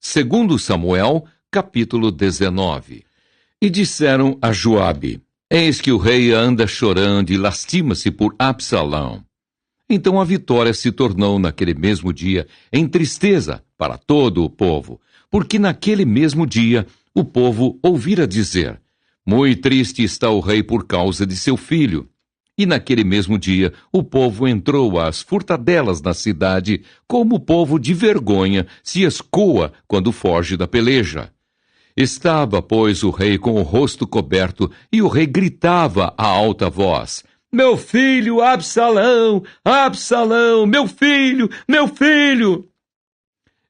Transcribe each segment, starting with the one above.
Segundo Samuel, capítulo 19. E disseram a Joabe: Eis que o rei anda chorando e lastima-se por Absalão. Então a vitória se tornou naquele mesmo dia em tristeza para todo o povo, porque naquele mesmo dia o povo ouvira dizer: Muito triste está o rei por causa de seu filho. E naquele mesmo dia o povo entrou às furtadelas na cidade, como o povo de vergonha se escoa quando foge da peleja. Estava, pois, o rei com o rosto coberto, e o rei gritava a alta voz: Meu filho, Absalão! Absalão! Meu filho! Meu filho!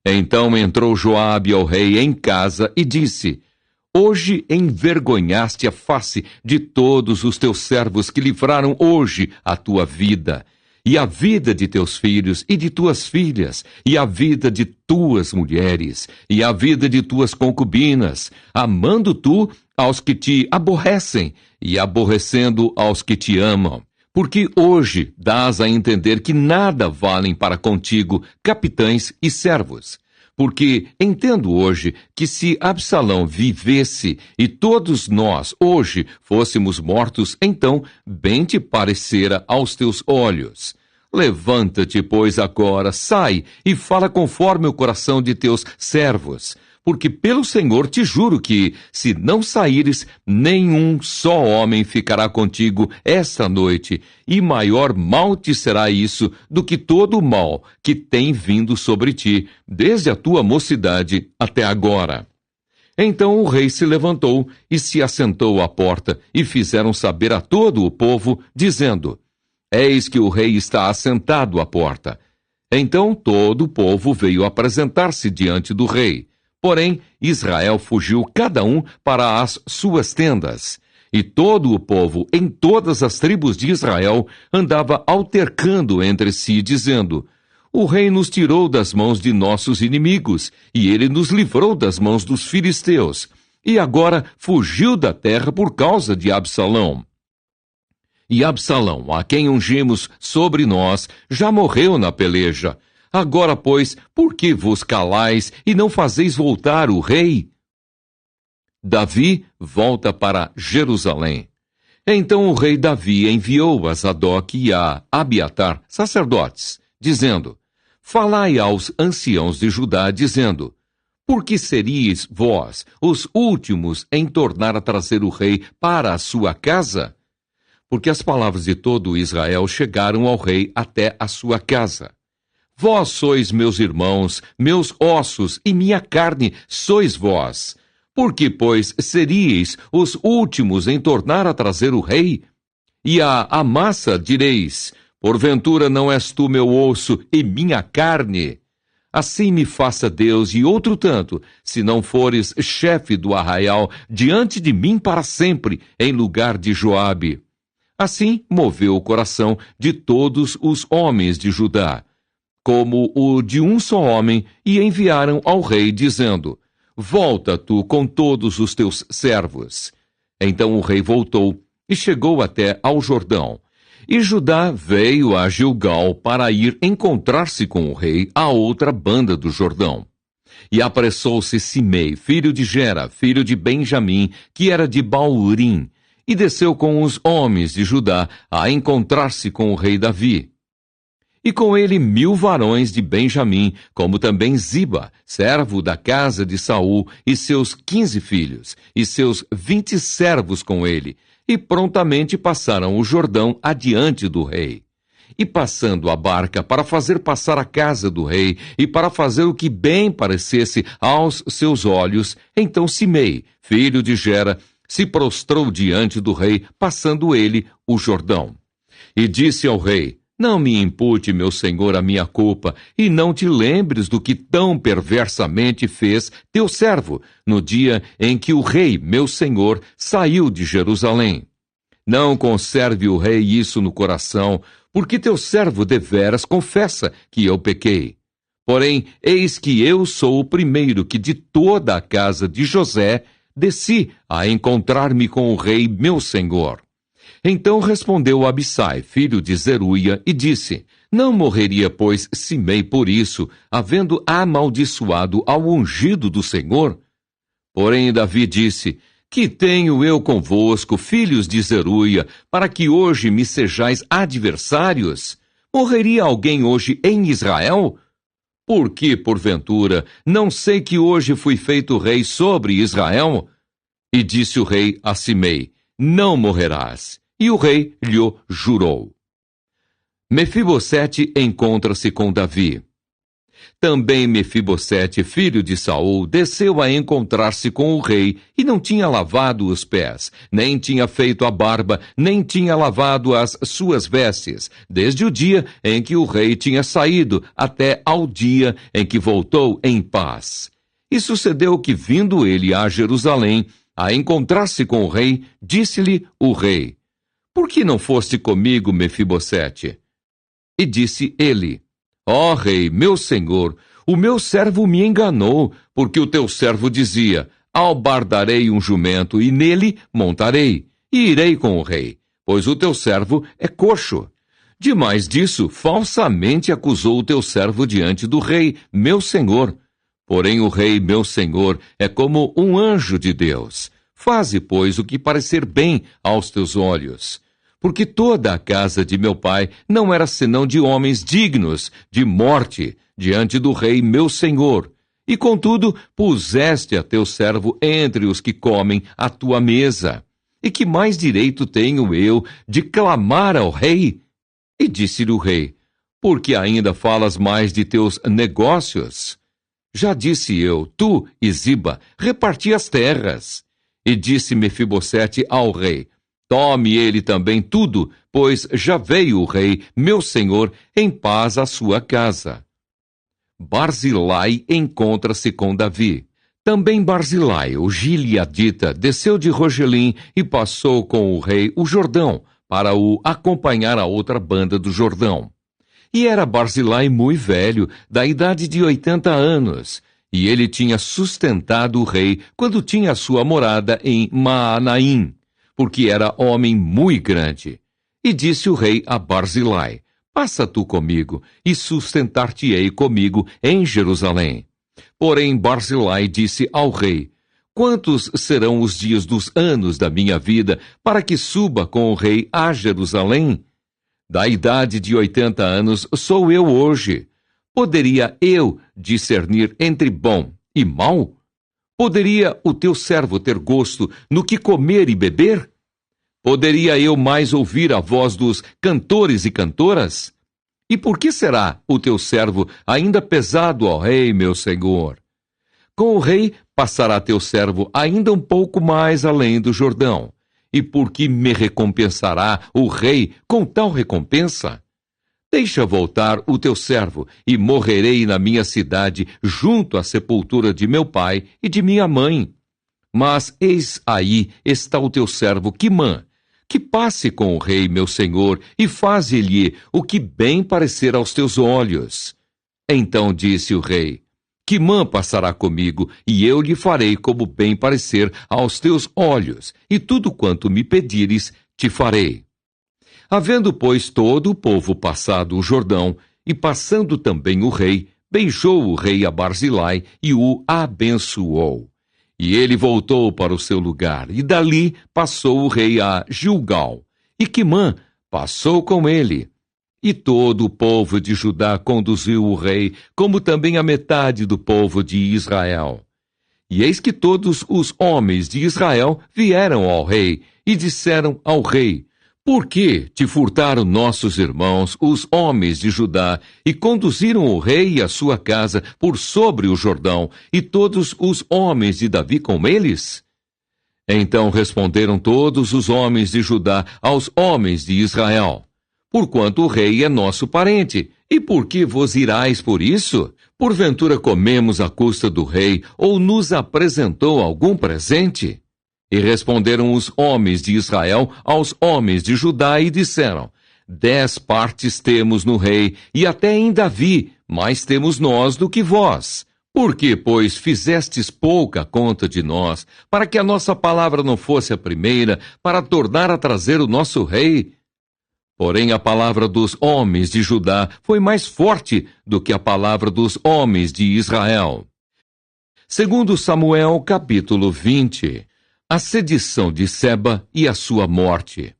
Então entrou Joabe ao rei em casa e disse: Hoje envergonhaste a face de todos os teus servos que livraram hoje a tua vida, e a vida de teus filhos e de tuas filhas, e a vida de tuas mulheres, e a vida de tuas concubinas, amando tu aos que te aborrecem, e aborrecendo aos que te amam. Porque hoje dás a entender que nada valem para contigo capitães e servos. Porque entendo hoje que se Absalão vivesse e todos nós hoje fôssemos mortos, então bem te parecera aos teus olhos. Levanta-te, pois, agora, sai e fala conforme o coração de teus servos. Porque pelo Senhor te juro que, se não saíres, nenhum só homem ficará contigo esta noite, e maior mal te será isso do que todo o mal que tem vindo sobre ti, desde a tua mocidade até agora. Então o rei se levantou e se assentou à porta, e fizeram saber a todo o povo, dizendo: Eis que o rei está assentado à porta. Então todo o povo veio apresentar-se diante do rei. Porém, Israel fugiu cada um para as suas tendas. E todo o povo, em todas as tribos de Israel, andava altercando entre si, dizendo: O rei nos tirou das mãos de nossos inimigos, e ele nos livrou das mãos dos filisteus. E agora fugiu da terra por causa de Absalão. E Absalão, a quem ungimos sobre nós, já morreu na peleja. Agora, pois, por que vos calais e não fazeis voltar o rei? Davi volta para Jerusalém. Então o rei Davi enviou a Zadok e a Abiatar, sacerdotes, dizendo: Falai aos anciãos de Judá, dizendo: Por que seríeis vós os últimos em tornar a trazer o rei para a sua casa? Porque as palavras de todo Israel chegaram ao rei até a sua casa. Vós sois meus irmãos, meus ossos e minha carne sois vós. Por que, pois, seríeis os últimos em tornar a trazer o rei? E a Amassa direis: Porventura não és tu meu osso e minha carne? Assim me faça Deus e outro tanto, se não fores chefe do arraial diante de mim para sempre, em lugar de Joabe. Assim moveu o coração de todos os homens de Judá, como o de um só homem, e enviaram ao rei, dizendo: Volta tu com todos os teus servos. Então o rei voltou e chegou até ao Jordão. E Judá veio a Gilgal para ir encontrar-se com o rei à outra banda do Jordão. E apressou-se Simei, filho de Gera, filho de Benjamim, que era de Baurim, e desceu com os homens de Judá a encontrar-se com o rei Davi. E com ele 1000 varões de Benjamim, como também Ziba, servo da casa de Saul, e seus 15 filhos, e seus 20 servos com ele, e prontamente passaram o Jordão adiante do rei. E passando a barca para fazer passar a casa do rei, e para fazer o que bem parecesse aos seus olhos, então Simei, filho de Gera, se prostrou diante do rei, passando ele o Jordão. E disse ao rei: Não me impute, meu senhor, a minha culpa, e não te lembres do que tão perversamente fez teu servo, no dia em que o rei, meu senhor, saiu de Jerusalém. Não conserve o rei isso no coração, porque teu servo deveras confessa que eu pequei. Porém, eis que eu sou o primeiro que de toda a casa de José desci a encontrar-me com o rei, meu senhor. Então respondeu Abissai, filho de Zeruia, e disse: Não morreria, pois, Simei por isso, havendo amaldiçoado ao ungido do Senhor? Porém, Davi disse: Que tenho eu convosco, filhos de Zeruia, para que hoje me sejais adversários? Morreria alguém hoje em Israel? Porque, porventura, não sei que hoje fui feito rei sobre Israel? E disse o rei a Simei: Não morrerás. E o rei lhe jurou. Mefibosete encontra-se com Davi. Também Mefibosete, filho de Saul, desceu a encontrar-se com o rei, e não tinha lavado os pés, nem tinha feito a barba, nem tinha lavado as suas vestes, desde o dia em que o rei tinha saído, até ao dia em que voltou em paz. E sucedeu que, vindo ele a Jerusalém, a encontrar-se com o rei, disse-lhe o rei: Por que não foste comigo, Mefibosete? E disse ele: Ó rei, meu senhor, o meu servo me enganou, porque o teu servo dizia: Albardarei um jumento, e nele montarei, e irei com o rei, pois o teu servo é coxo. Demais disso, falsamente acusou o teu servo diante do rei, meu senhor. Porém o rei, meu senhor, é como um anjo de Deus. Faze, pois, o que parecer bem aos teus olhos. Porque toda a casa de meu pai não era senão de homens dignos de morte diante do rei meu senhor. E contudo, puseste a teu servo entre os que comem à tua mesa. E que mais direito tenho eu de clamar ao rei? E disse-lhe o rei: Porque ainda falas mais de teus negócios? Já disse eu, tu e Ziba, reparti as terras. E disse Mefibosete ao rei: Tome ele também tudo, pois já veio o rei, meu senhor, em paz à sua casa. Barzilai encontra-se com Davi. Também Barzilai, o gileadita, desceu de Rogelim e passou com o rei o Jordão, para o acompanhar a outra banda do Jordão. E era Barzilai muito velho, da idade de 80 anos, e ele tinha sustentado o rei quando tinha sua morada em Maanaim, porque era homem muito grande. E disse o rei a Barzilai: Passa tu comigo, e sustentar-te-ei comigo em Jerusalém. Porém Barzilai disse ao rei: Quantos serão os dias dos anos da minha vida, para que suba com o rei a Jerusalém? Da idade de 80 anos sou eu hoje. Poderia eu discernir entre bom e mal? Poderia o teu servo ter gosto no que comer e beber? Poderia eu mais ouvir a voz dos cantores e cantoras? E por que será o teu servo ainda pesado ao rei, meu senhor? Com o rei passará teu servo ainda um pouco mais além do Jordão. E por que me recompensará o rei com tal recompensa? Deixa voltar o teu servo, e morrerei na minha cidade, junto à sepultura de meu pai e de minha mãe. Mas eis aí está o teu servo Quimã, que passe com o rei, meu senhor, e faze-lhe o que bem parecer aos teus olhos. Então disse o rei: Quimã passará comigo, e eu lhe farei como bem parecer aos teus olhos, e tudo quanto me pedires, te farei. Havendo, pois, todo o povo passado o Jordão, e passando também o rei, beijou o rei a Barzilai e o abençoou. E ele voltou para o seu lugar, e dali passou o rei a Gilgal, e Quimã passou com ele. E todo o povo de Judá conduziu o rei, como também a metade do povo de Israel. E eis que todos os homens de Israel vieram ao rei, e disseram ao rei: Por que te furtaram nossos irmãos, os homens de Judá, e conduziram o rei e a sua casa por sobre o Jordão, e todos os homens de Davi com eles? Então responderam todos os homens de Judá aos homens de Israel: Porquanto o rei é nosso parente, e por que vos irais por isso? Porventura comemos à custa do rei, ou nos apresentou algum presente? E responderam os homens de Israel aos homens de Judá e disseram: 10 partes temos no rei, e até em Davi, mais temos nós do que vós. Por que, pois, fizestes pouca conta de nós, para que a nossa palavra não fosse a primeira, para tornar a trazer o nosso rei? Porém, a palavra dos homens de Judá foi mais forte do que a palavra dos homens de Israel. Segundo Samuel, capítulo 20, a sedição de Seba e a sua morte.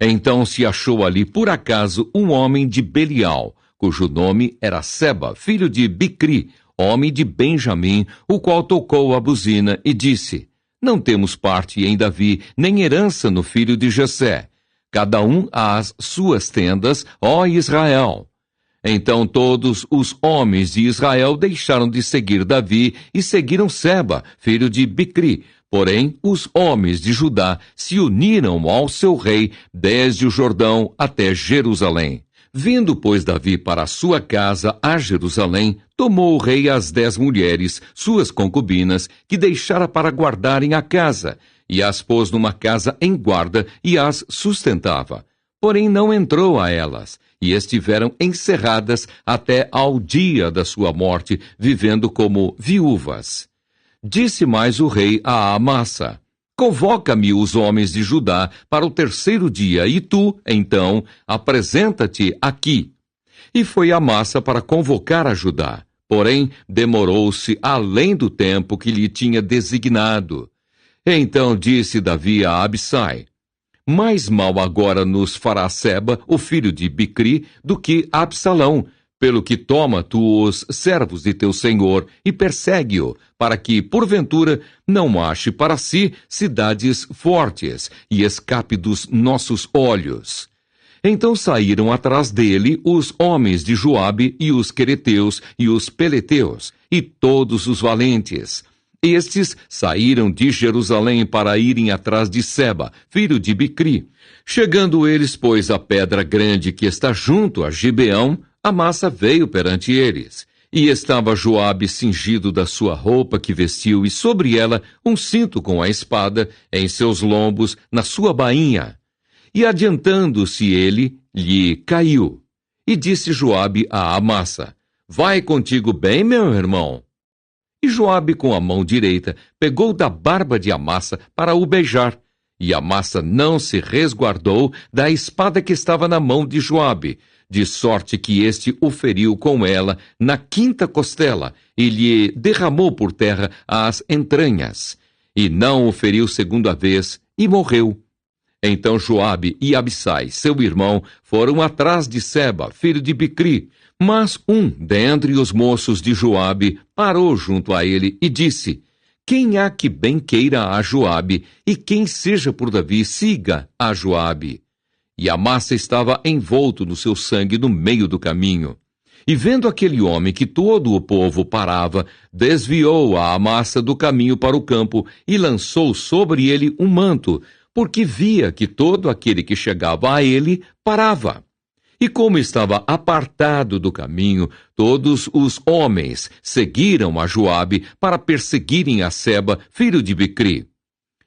Então se achou ali por acaso um homem de Belial, cujo nome era Seba, filho de Bicri, homem de Benjamim, o qual tocou a buzina e disse: Não temos parte em Davi, nem herança no filho de Jessé. Cada um às suas tendas, ó Israel. Então todos os homens de Israel deixaram de seguir Davi e seguiram Seba, filho de Bicri. Porém, os homens de Judá se uniram ao seu rei desde o Jordão até Jerusalém. Vindo, pois, Davi para a sua casa a Jerusalém, tomou o rei as 10 mulheres, suas concubinas, que deixara para guardarem a casa, e as pôs numa casa em guarda e as sustentava. Porém não entrou a elas, e estiveram encerradas até ao dia da sua morte, vivendo como viúvas. Disse mais o rei a Amasa: Convoca-me os homens de Judá para o 3º dia, e tu, então, apresenta-te aqui. E foi Amasa para convocar a Judá, porém demorou-se além do tempo que lhe tinha designado. Então disse Davi a Abissai: Mais mal agora nos fará Seba, o filho de Bicri, do que Absalão, pelo que toma tu os servos de teu senhor e persegue-o, para que, porventura, não ache para si cidades fortes e escape dos nossos olhos. Então saíram atrás dele os homens de Joabe e os quereteus e os peleteus e todos os valentes. Estes saíram de Jerusalém para irem atrás de Seba, filho de Bicri. Chegando eles, pois, à pedra grande que está junto a Gibeão, Amasa veio perante eles. E estava Joabe cingido da sua roupa que vestiu, e sobre ela um cinto com a espada, em seus lombos, na sua bainha. E adiantando-se ele, lhe caiu. E disse Joabe a Amasa: Vai contigo bem, meu irmão? E Joabe, com a mão direita, pegou da barba de Amasa para o beijar. E Amasa não se resguardou da espada que estava na mão de Joabe, de sorte que este o feriu com ela na 5ª costela, e lhe derramou por terra as entranhas. E não o feriu segunda vez, e morreu. Então Joabe e Abissai, seu irmão, foram atrás de Seba, filho de Bicri. Mas um dentre os moços de Joabe parou junto a ele e disse: Quem há que bem queira a Joabe, e quem seja por Davi, siga a Joabe. E Amasa estava envolto no seu sangue no meio do caminho. E vendo aquele homem que todo o povo parava, desviou a Amasa do caminho para o campo e lançou sobre ele um manto, porque via que todo aquele que chegava a ele parava. E como estava apartado do caminho, todos os homens seguiram a Joabe para perseguirem a Seba, filho de Bicri.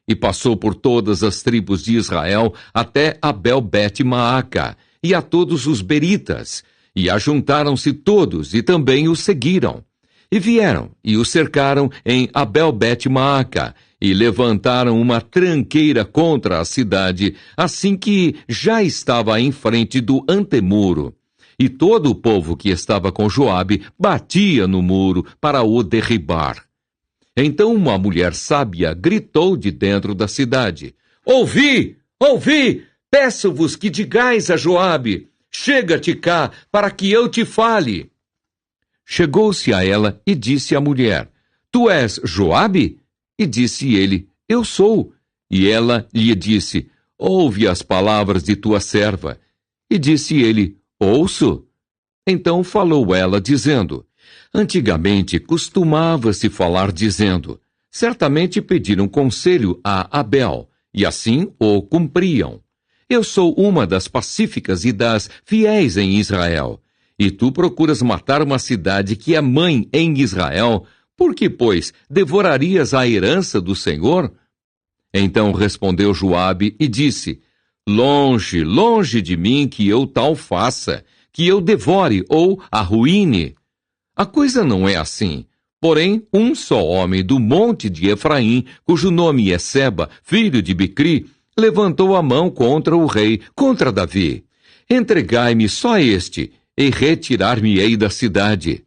E passou por todas as tribos de Israel até Abel-Bet-Maaca, e a todos os beritas, e ajuntaram-se todos, e também o seguiram. E vieram, e o cercaram em Abel-Bet-Maaca, e levantaram uma tranqueira contra a cidade, assim que já estava em frente do antemuro. E todo o povo que estava com Joabe batia no muro para o derribar. Então uma mulher sábia gritou de dentro da cidade: Ouvi! Ouvi! Peço-vos que digais a Joabe: Chega-te cá, para que eu te fale. Chegou-se a ela e disse à mulher: Tu és Joabe? E disse ele: Eu sou. E ela lhe disse: Ouve as palavras de tua serva. E disse ele: Ouço. Então falou ela, dizendo: Antigamente costumava-se falar dizendo: Certamente pediram conselho a Abel, e assim o cumpriam. Eu sou uma das pacíficas e das fiéis em Israel. E tu procuras matar uma cidade que é mãe em Israel. Por que, pois, devorarias a herança do Senhor? Então respondeu Joabe e disse: Longe, longe de mim que eu tal faça, que eu devore ou arruíne. A coisa não é assim. Porém, um só homem do monte de Efraim, cujo nome é Seba, filho de Bicri, levantou a mão contra o rei, contra Davi. Entregai-me só este, e retirar-me-ei da cidade.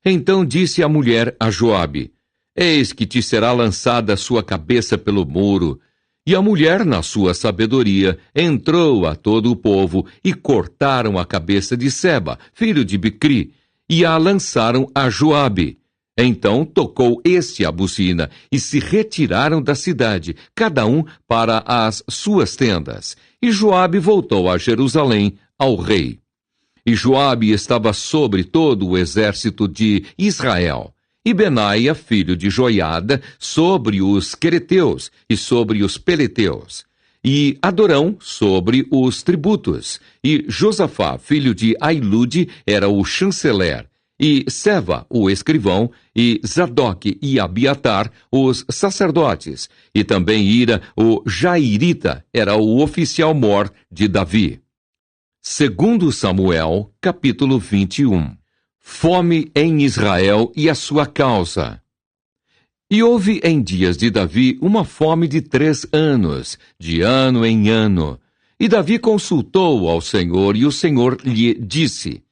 Então disse a mulher a Joabe: Eis que te será lançada a sua cabeça pelo muro. E a mulher, na sua sabedoria, entrou a todo o povo e cortaram a cabeça de Seba, filho de Bicri, e a lançaram a Joabe. Então tocou este a buzina, e se retiraram da cidade, cada um para as suas tendas. E Joabe voltou a Jerusalém, ao rei. E Joabe estava sobre todo o exército de Israel. E Benaia, filho de Joiada, sobre os quereteus e sobre os peleteus. E Adorão sobre os tributos. E Josafá, filho de Ailude, era o chanceler. E Seva, o escrivão, e Zadok e Abiatar, os sacerdotes. E também Ira, o Jairita, era o oficial-mor de Davi. Segundo Samuel, capítulo 21. Fome em Israel e a sua causa. E houve em dias de Davi uma fome de 3 anos, de ano em ano. E Davi consultou ao Senhor, e o Senhor lhe disse: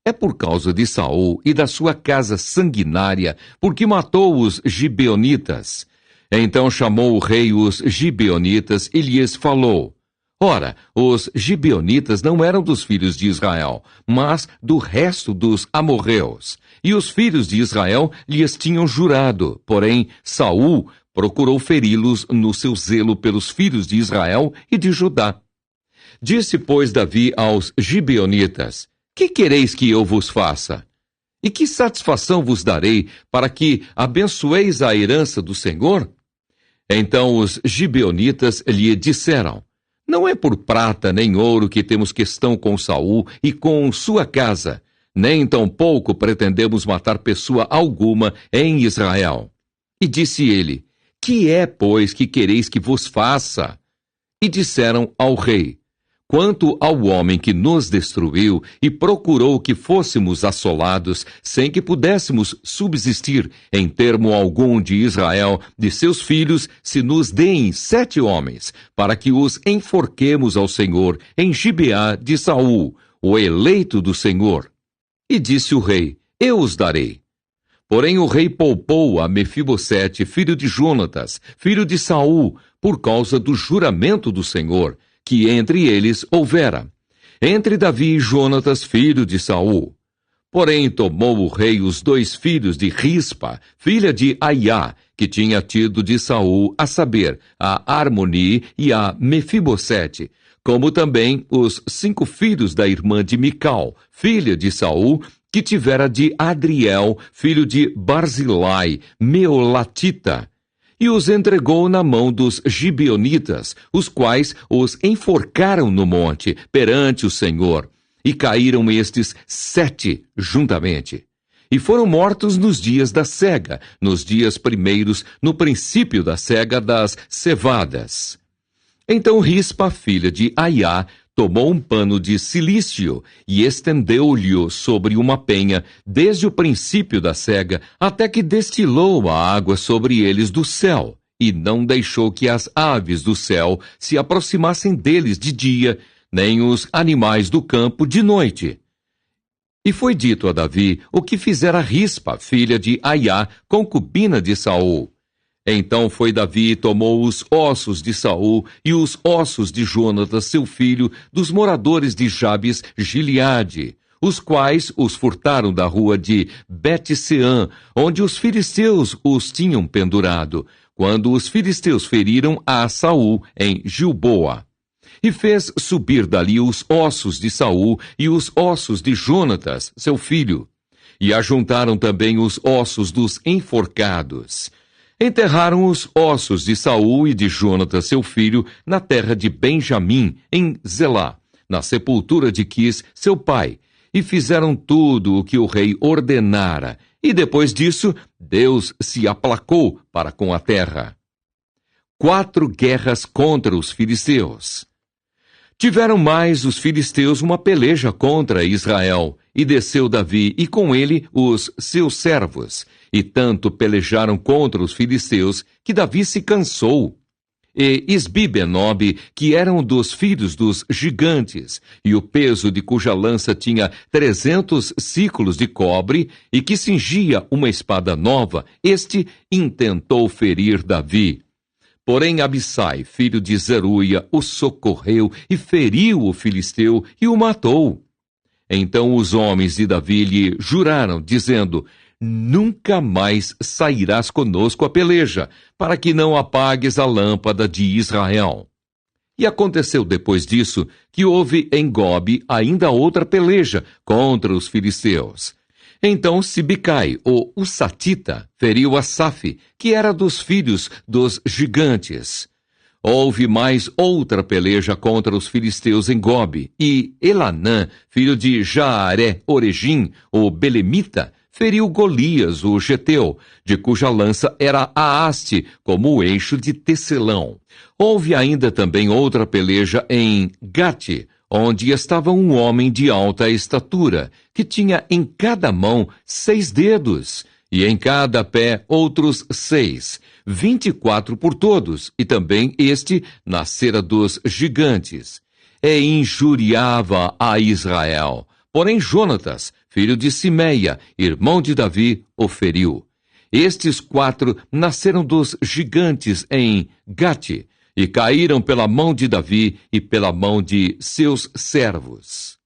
É por causa de Saul e da sua casa sanguinária, porque matou os gibeonitas. Então chamou o rei os gibeonitas e lhes falou: Ora, os gibeonitas não eram dos filhos de Israel, mas do resto dos amorreus. E os filhos de Israel lhes tinham jurado, porém Saul procurou feri-los no seu zelo pelos filhos de Israel e de Judá. Disse, pois, Davi aos gibeonitas: Que quereis que eu vos faça? E que satisfação vos darei para que abençoeis a herança do Senhor? Então os gibeonitas lhe disseram: Não é por prata nem ouro que temos questão com Saul e com sua casa, nem tampouco pretendemos matar pessoa alguma em Israel. E disse ele: Que é, pois, que quereis que vos faça? E disseram ao rei: Quanto ao homem que nos destruiu e procurou que fôssemos assolados, sem que pudéssemos subsistir em termo algum de Israel, de seus filhos, se nos deem 7 homens, para que os enforquemos ao Senhor em Gibeá de Saul, o eleito do Senhor. E disse o rei: Eu os darei. Porém o rei poupou a Mefibosete, filho de Jonatas, filho de Saul, por causa do juramento do Senhor, que entre eles houvera, entre Davi e Jonatas, filho de Saul. Porém tomou o rei os 2 filhos de Rispa, filha de Aiá, que tinha tido de Saul, a saber, a Armoni e a Mefibosete, como também os 5 filhos da irmã de Mical, filha de Saul, que tivera de Adriel, filho de Barzilai, Meolatita, e os entregou na mão dos gibeonitas, os quais os enforcaram no monte, perante o Senhor. E caíram estes 7 juntamente. E foram mortos nos dias da cega, nos dias primeiros, no princípio da cega das cevadas. Então Rispa, filha de Aiá, tomou um pano de cilício e estendeu-lhe sobre uma penha, desde o princípio da cega, até que destilou a água sobre eles do céu, e não deixou que as aves do céu se aproximassem deles de dia, nem os animais do campo de noite. E foi dito a Davi o que fizera Rispa, filha de Aiá, concubina de Saul. Então foi Davi e tomou os ossos de Saul e os ossos de Jonatas, seu filho, dos moradores de Jabes Gileade, os quais os furtaram da rua de Bet-Seã, onde os filisteus os tinham pendurado, quando os filisteus feriram a Saul em Gilboa. E fez subir dali os ossos de Saul e os ossos de Jonatas, seu filho. E ajuntaram também os ossos dos enforcados. Enterraram os ossos de Saul e de Jonatas, seu filho, na terra de Benjamim, em Zelá, na sepultura de Quis, seu pai, e fizeram tudo o que o rei ordenara. E depois disso, Deus se aplacou para com a terra. 4 guerras contra os filisteus. Tiveram mais os filisteus uma peleja contra Israel, e desceu Davi, e com ele os seus servos, e tanto pelejaram contra os filisteus, que Davi se cansou. e Isbi-Benob, que eram dos filhos dos gigantes, e o peso de cuja lança tinha 300 ciclos de cobre, e que cingia uma espada nova, este intentou ferir Davi. Porém Abissai, filho de Zeruia, o socorreu e feriu o filisteu e o matou. Então os homens de Davi lhe juraram, dizendo: nunca mais sairás conosco a peleja, para que não apagues a lâmpada de Israel. E aconteceu depois disso que houve em Gobe ainda outra peleja contra os filisteus. Então Sibicai, o Husatita, feriu Asaf, que era dos filhos dos gigantes. Houve mais outra peleja contra os filisteus em Gobe, e Elanã, filho de Jaaré-Oregim, o Belemita, feriu Golias, o geteu, de cuja lança era a haste, como o eixo de tecelão. Houve ainda também outra peleja em Gate, onde estava um homem de alta estatura, que tinha em cada mão 6 dedos, e em cada pé outros 6, 24 por todos, e também este nascera dos gigantes. E injuriava a Israel. Porém Jonatas, filho de Simeia, irmão de Davi, o feriu. Estes 4 nasceram dos gigantes em Gate, e caíram pela mão de Davi e pela mão de seus servos.